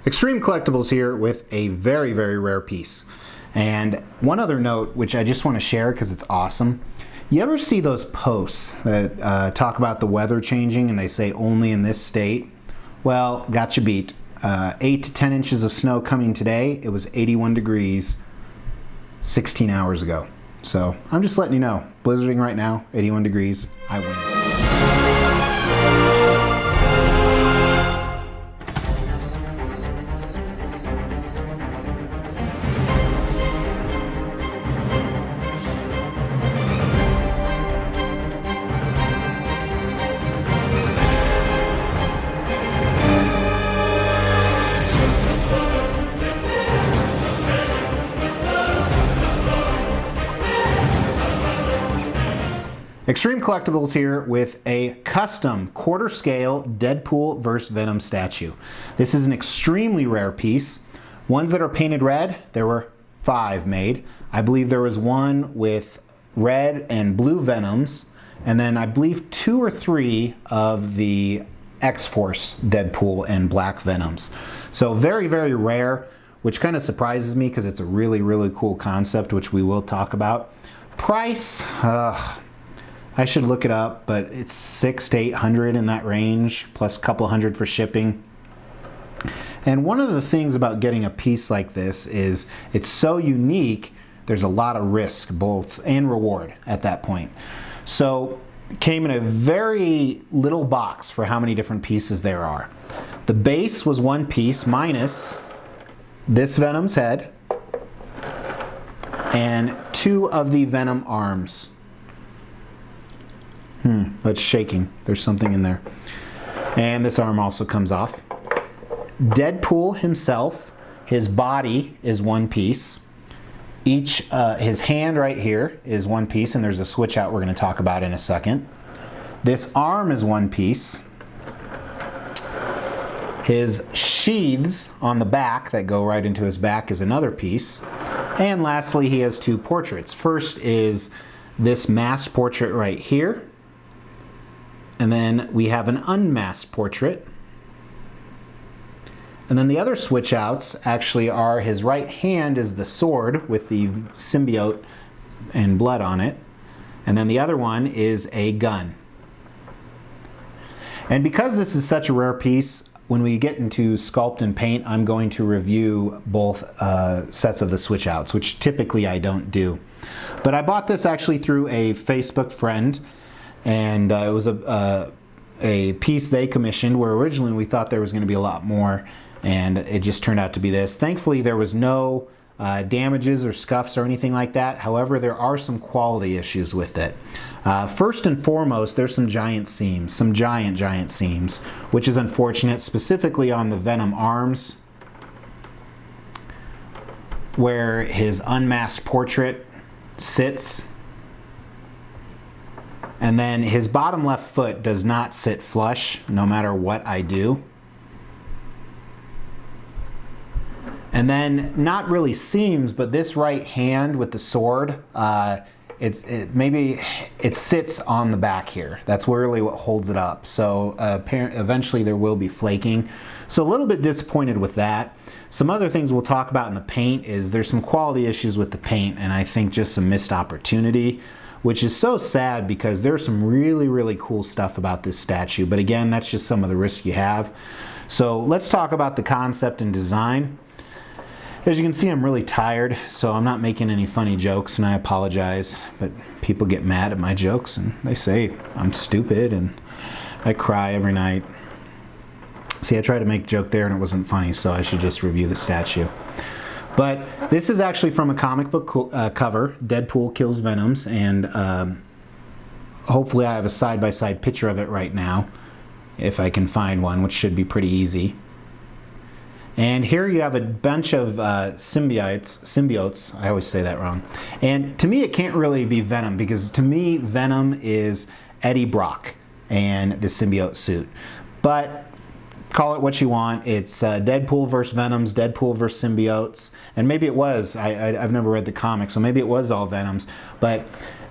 Extreme Collectibles here with a very, very rare piece. And one other note, which I just want to share because it's awesome. You ever see those posts that talk about the weather changing and they say only in this state? Well, got you beat. 8 to 10 inches of snow coming today. It was 81 degrees 16 hours ago. So I'm just letting you know. Blizzarding right now, 81 degrees. I win. Extreme Collectibles here with a custom quarter scale Deadpool vs. Venom statue. This is an extremely rare piece. Ones that are painted red, there were 5 made. I believe there was one with red and blue Venoms, and then I believe 2 or 3 of the X-Force Deadpool and black Venoms. So very, very rare, which kind of surprises me because it's a really, really cool concept, which we will talk about. Price, I should look it up, but it's $600 to $800 in that range, plus a couple hundred for shipping. And one of the things about getting a piece like this is it's so unique, there's a lot of risk both and reward at that point. So it came in a very little box for how many different pieces there are. The base was 1 piece minus this Venom's head and 2 of the Venom arms. That's shaking. There's something in there. And this arm also comes off. Deadpool himself, his body is 1 piece. His hand right here is 1 piece, and there's a switch out we're going to talk about in a second. This arm is 1 piece. His sheaths on the back that go right into his back is another piece. And lastly, he has 2 portraits. First is this masked portrait right here. And then we have an unmasked portrait. And then the other switch outs actually are his right hand is the sword with the symbiote and blood on it. And then the other one is a gun. And because this is such a rare piece, when we get into sculpt and paint, I'm going to review both sets of the switch outs, which typically I don't do. But I bought this actually through a Facebook friend. And it was a piece they commissioned where originally we thought there was going to be a lot more, and it just turned out to be this. Thankfully, there was no damages or scuffs or anything like that. However, there are some quality issues with it. First and foremost, there's some giant seams, some giant seams, which is unfortunate, specifically on the Venom arms, where his unmasked portrait sits. And then his bottom left foot does not sit flush no matter what I do. And then not really seams, but this right hand with the sword, maybe it sits on the back here. That's really what holds it up. So eventually there will be flaking. So a little bit disappointed with that. Some other things we'll talk about in the paint is there's some quality issues with the paint, and I think just some missed opportunity, which is so sad because there's some really, really cool stuff about this statue. But again, that's just some of the risk you have. So let's talk about the concept and design. As you can see, I'm really tired, so I'm not making any funny jokes, and I apologize. But people get mad at my jokes, and they say I'm stupid, and I cry every night. See, I tried to make a joke there, and it wasn't funny, so I should just review the statue. But this is actually from a comic book cover, Deadpool Kills Venoms, and hopefully I have a side-by-side picture of it right now, if I can find one, which should be pretty easy. And here you have a bunch of symbiotes, I always say that wrong. And to me it can't really be Venom, because to me Venom is Eddie Brock and the symbiote suit. But call it what you want. It's Deadpool versus Venoms, Deadpool versus symbiotes, and maybe it was. I've never read the comics, so maybe it was all Venoms. But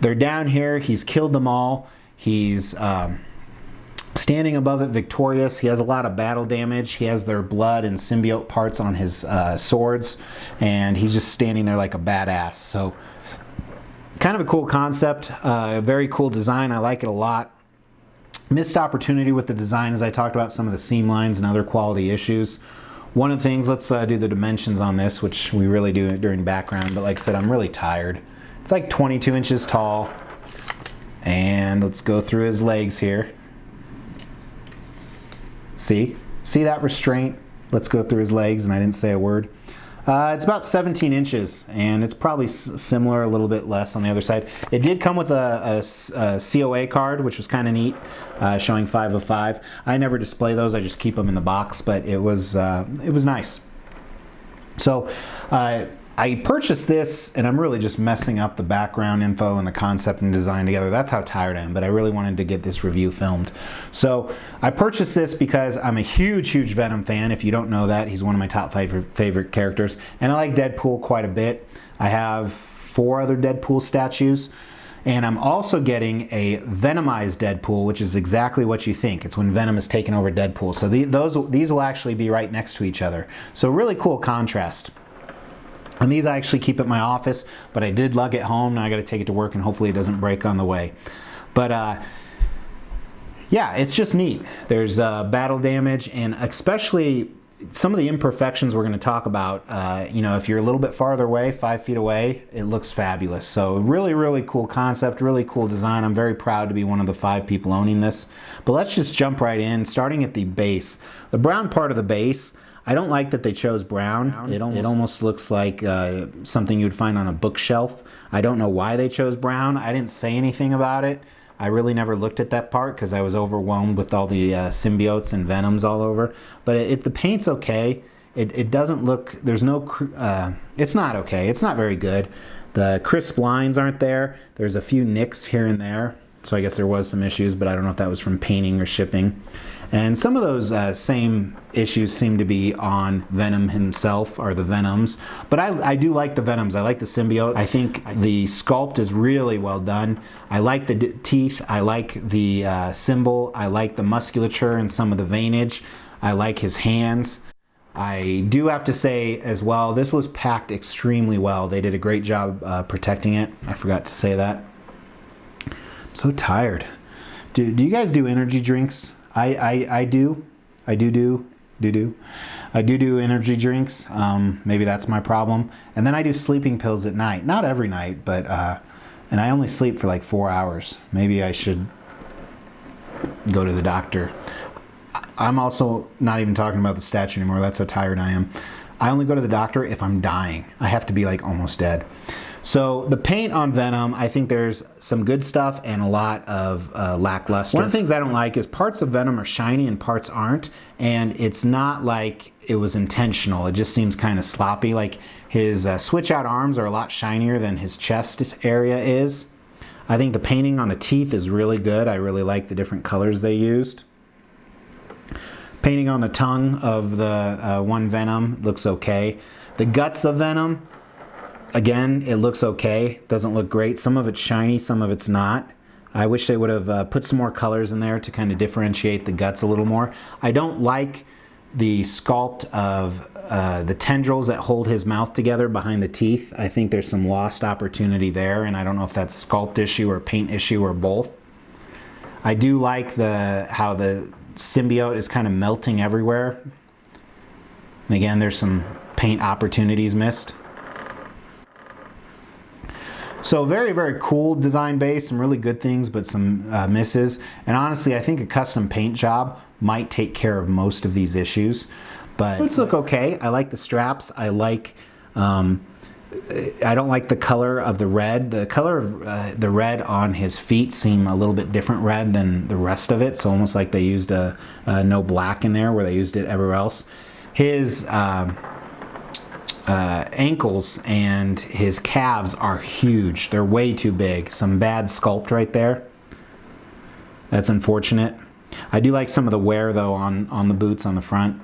they're down here. He's killed them all. He's Standing above it victorious. He has a lot of battle damage. He has their blood and symbiote parts on his swords, and he's just standing there like a badass. So kind of a cool concept, very cool design. I like it a lot. Missed opportunity with the design, as I talked about some of the seam lines and other quality issues. One of the things, let's do the dimensions on this, which we really do during background, but like I said, I'm really tired. It's like 22 inches tall, and let's go through his legs here. See that restraint? Let's go through his legs, and I didn't say a word. It's about 17 inches, and it's probably similar, a little bit less on the other side. It did come with a COA card, which was kind of neat, showing 5 of 5. I never display those; I just keep them in the box. But it was nice. So I purchased this, and I'm really just messing up the background info and the concept and design together. That's how tired I am, but I really wanted to get this review filmed. So I purchased this because I'm a huge Venom fan. If you don't know that, he's one of my top 5 favorite characters. And I like Deadpool quite a bit. I have 4 other Deadpool statues. And I'm also getting a Venomized Deadpool, which is exactly what you think. It's when Venom has taken over Deadpool. So these will actually be right next to each other. So really cool contrast. And these I actually keep at my office, but I did lug it home. Now I got to take it to work, and hopefully it doesn't break on the way. But yeah, it's just neat. There's battle damage, and especially some of the imperfections we're going to talk about. You know, if you're a little bit farther away, 5 feet away, it looks fabulous. So really cool concept, really cool design. I'm very proud to be one of the 5 people owning this. But let's just jump right in, starting at the base. The brown part of the base, I don't like that they chose brown. It almost looks like something you'd find on a bookshelf. I don't know why they chose brown. I didn't say anything about it. I really never looked at that part because I was overwhelmed with all the symbiotes and venoms all over. But the paint's okay. It doesn't look, there's no, it's not okay. It's not very good. The crisp lines aren't there. There's a few nicks here and there. So I guess there was some issues, but I don't know if that was from painting or shipping. And some of those same issues seem to be on Venom himself, or the Venoms. But I do like the Venoms. I like the symbiotes. I think the sculpt is really well done. I like the teeth. I like the symbol. I like the musculature and some of the veinage. I like his hands. I do have to say as well, this was packed extremely well. They did a great job protecting it. I forgot to say that. I'm so tired. Do you guys do energy drinks? I do energy drinks. Maybe that's my problem. And then I do sleeping pills at night. Not every night, but and I only sleep for like 4 hours. Maybe I should go to the doctor. I'm also not even talking about the statue anymore. That's how tired I am. I only go to the doctor if I'm dying. I have to be like almost dead. So the paint on Venom, I think there's some good stuff and a lot of lackluster. One of the things I don't like is parts of Venom are shiny and parts aren't, and it's not like it was intentional. It just seems kind of sloppy. Like his switch out arms are a lot shinier than his chest area is. I think the painting on the teeth is really good. I really like the different colors they used. Painting on the tongue of the one Venom looks okay. The guts of Venom, again, it looks okay. Doesn't look great. Some of it's shiny, some of it's not. I wish they would have put some more colors in there to kind of differentiate the guts a little more. I don't like the sculpt of the tendrils that hold his mouth together behind the teeth. I think there's some lost opportunity there, and I don't know if that's sculpt issue or paint issue or both. I do like how the symbiote is kind of melting everywhere. And again, there's some paint opportunities missed. So very cool design base, some really good things, but some misses. And honestly, I think a custom paint job might take care of most of these issues. But boots look okay. I like the straps. I like, I don't like the color of the red. The color of the red on his feet seem a little bit different red than the rest of it. So almost like they used no black in there where they used it everywhere else. His ankles and his calves are huge. They're way too big. Some bad sculpt right there. That's unfortunate. I do like some of the wear though on the boots on the front.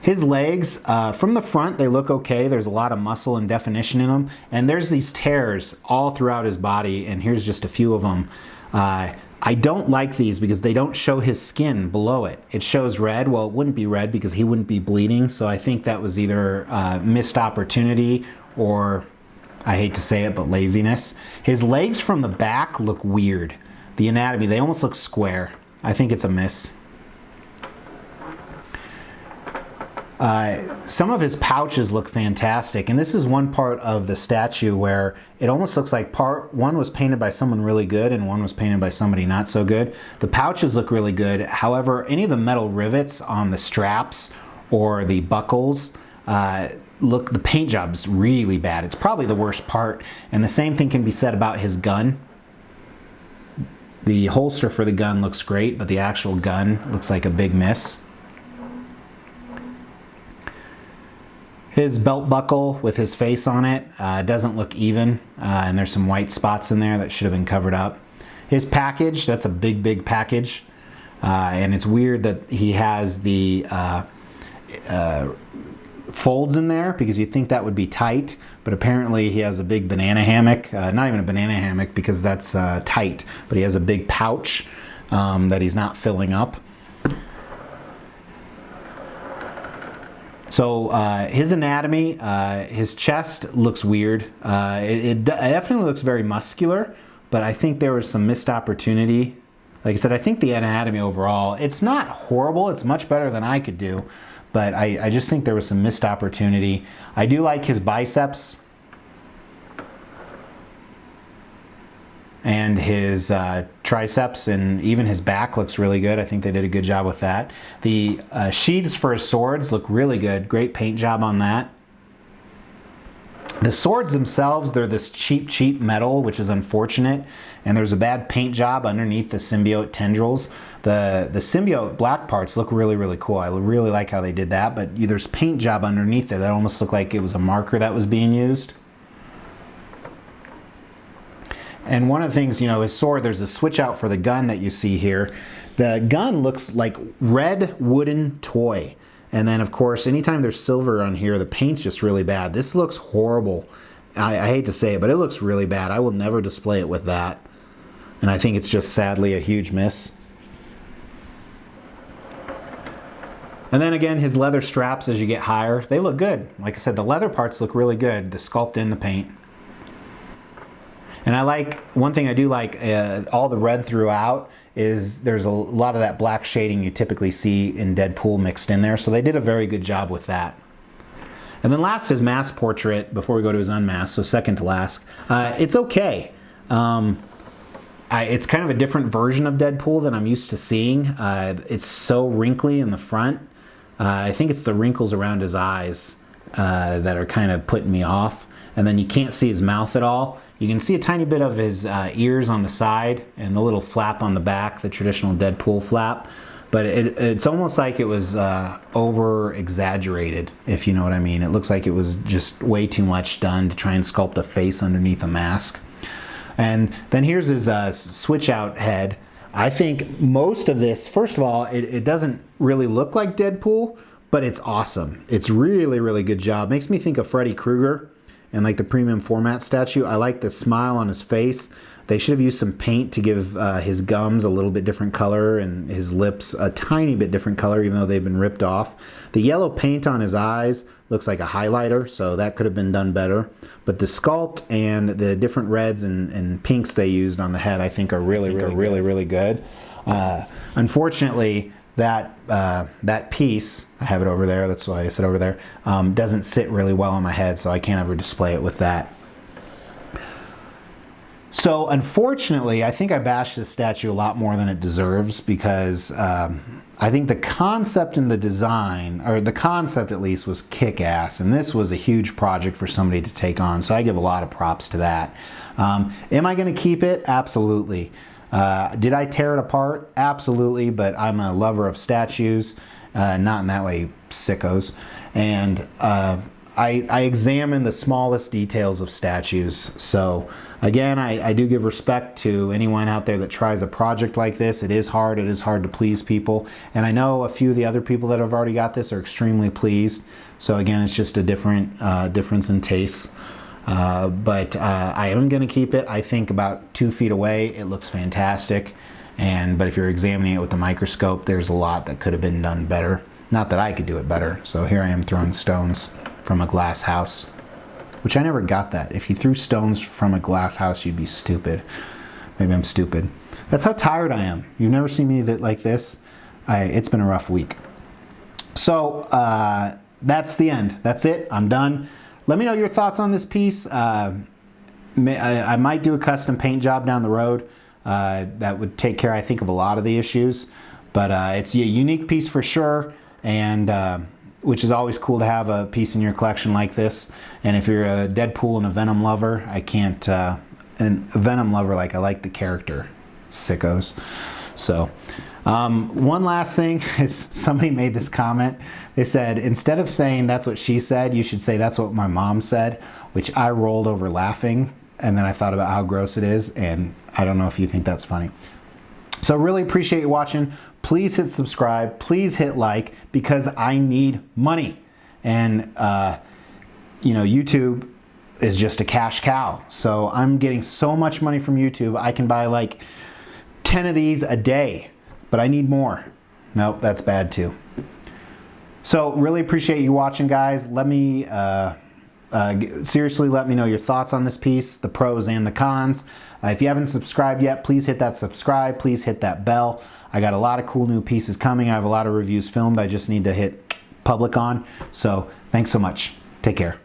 His legs, from the front, they look okay. There's a lot of muscle and definition in them. And there's these tears all throughout his body, and here's just a few of them. I don't like these because they don't show his skin below it. It shows red. Well, it wouldn't be red because he wouldn't be bleeding. So I think that was either missed opportunity or, I hate to say it, but laziness. His legs from the back look weird. The anatomy, they almost look square. I think it's a miss. Some of his pouches look fantastic, and this is one part of the statue where it almost looks like part one was painted by someone really good and one was painted by somebody not so good. The pouches look really good. However, any of the metal rivets on the straps or the buckles, the paint job's really bad. It's probably the worst part, and the same thing can be said about his gun. The holster for the gun looks great, but the actual gun looks like a big miss. His belt buckle with his face on it doesn't look even, and there's some white spots in there that should have been covered up. His package, that's a big package, and it's weird that he has the folds in there because you'd think that would be tight, but apparently he has a big banana hammock, not even a banana hammock because that's tight, but he has a big pouch that he's not filling up. So his anatomy, his chest looks weird. It definitely looks very muscular, but I think there was some missed opportunity. Like I said, I think the anatomy overall, it's not horrible. It's much better than I could do, but I just think there was some missed opportunity. I do like his biceps and his triceps, and even his back looks really good. I think they did a good job with that. The sheaths for his swords look really good. Great paint job on that. The swords themselves, they're this cheap metal, which is unfortunate, and there's a bad paint job underneath the symbiote tendrils. The symbiote black parts look really cool. I really like how they did that, but there's paint job underneath it that almost looked like it was a marker that was being used. And one of the things, his sword, there's a switch out for the gun that you see here. The gun looks like red wooden toy. And then, of course, anytime there's silver on here, the paint's just really bad. This looks horrible. I hate to say it, but it looks really bad. I will never display it with that. And I think it's just sadly a huge miss. And then again, his leather straps as you get higher, they look good. Like I said, the leather parts look really good. The sculpt in the paint. And I like, one thing I do like, all the red throughout is there's a lot of that black shading you typically see in Deadpool mixed in there. So they did a very good job with that. And then last, his mask portrait, before we go to his unmask, so second to last. It's okay. It's kind of a different version of Deadpool than I'm used to seeing. It's so wrinkly in the front. I think it's the wrinkles around his eyes that are kind of putting me off. And then you can't see his mouth at all. You can see a tiny bit of his ears on the side and the little flap on the back, the traditional Deadpool flap. But it's almost like it was over-exaggerated, if you know what I mean. It looks like it was just way too much done to try and sculpt a face underneath a mask. And then here's his switch-out head. I think most of this, first of all, it doesn't really look like Deadpool, but it's awesome. It's really good job. Makes me think of Freddy Krueger and like the premium format statue. I like the smile on his face. They should have used some paint to give his gums a little bit different color and his lips a tiny bit different color, even though they've been ripped off. The yellow paint on his eyes looks like a highlighter, so that could have been done better. But the sculpt and the different reds and pinks they used on the head, I think are really good. Unfortunately, that piece, I have it over there, that's why I said over there, doesn't sit really well on my head, so I can't ever display it with that. So unfortunately, I think I bashed this statue a lot more than it deserves because I think the concept and the design, or the concept at least, was kick-ass, and this was a huge project for somebody to take on, so I give a lot of props to that. Am I going to keep it? Absolutely. Did I tear it apart? Absolutely, but I'm a lover of statues, not in that way, sickos. And I examine the smallest details of statues. So again, I do give respect to anyone out there that tries a project like this. It is hard to please people. And I know a few of the other people that have already got this are extremely pleased. So again, it's just a different difference in tastes. But I am going to keep it. I think about 2 feet away, it looks fantastic. But if you're examining it with the microscope, there's a lot that could have been done better. Not that I could do it better. So here I am throwing stones from a glass house, which I never got that. If you threw stones from a glass house, you'd be stupid. Maybe I'm stupid. That's how tired I am. You've never seen me like this. It's been a rough week. So that's the end. That's it. I'm done. Let me know your thoughts on this piece. I might do a custom paint job down the road. That would take care, I think, of a lot of the issues. But it's a unique piece for sure, and which is always cool to have a piece in your collection like this. And if you're a Deadpool and a Venom lover, I can't... and a Venom lover, like, I like the character. Sickos. So, one last thing is somebody made this comment. They said, instead of saying that's what she said, you should say that's what my mom said, which I rolled over laughing. And then I thought about how gross it is, and I don't know if you think that's funny. So really appreciate you watching. Please hit subscribe. Please hit like, because I need money. And, you know, YouTube is just a cash cow. So I'm getting so much money from YouTube, I can buy like 10 of these a day, but I need more. Nope, that's bad too. So really appreciate you watching, guys. Let me, seriously, let me know your thoughts on this piece, the pros and the cons. If you haven't subscribed yet, please hit that subscribe. Please hit that bell. I got a lot of cool new pieces coming. I have a lot of reviews filmed. I just need to hit public on. So thanks so much. Take care.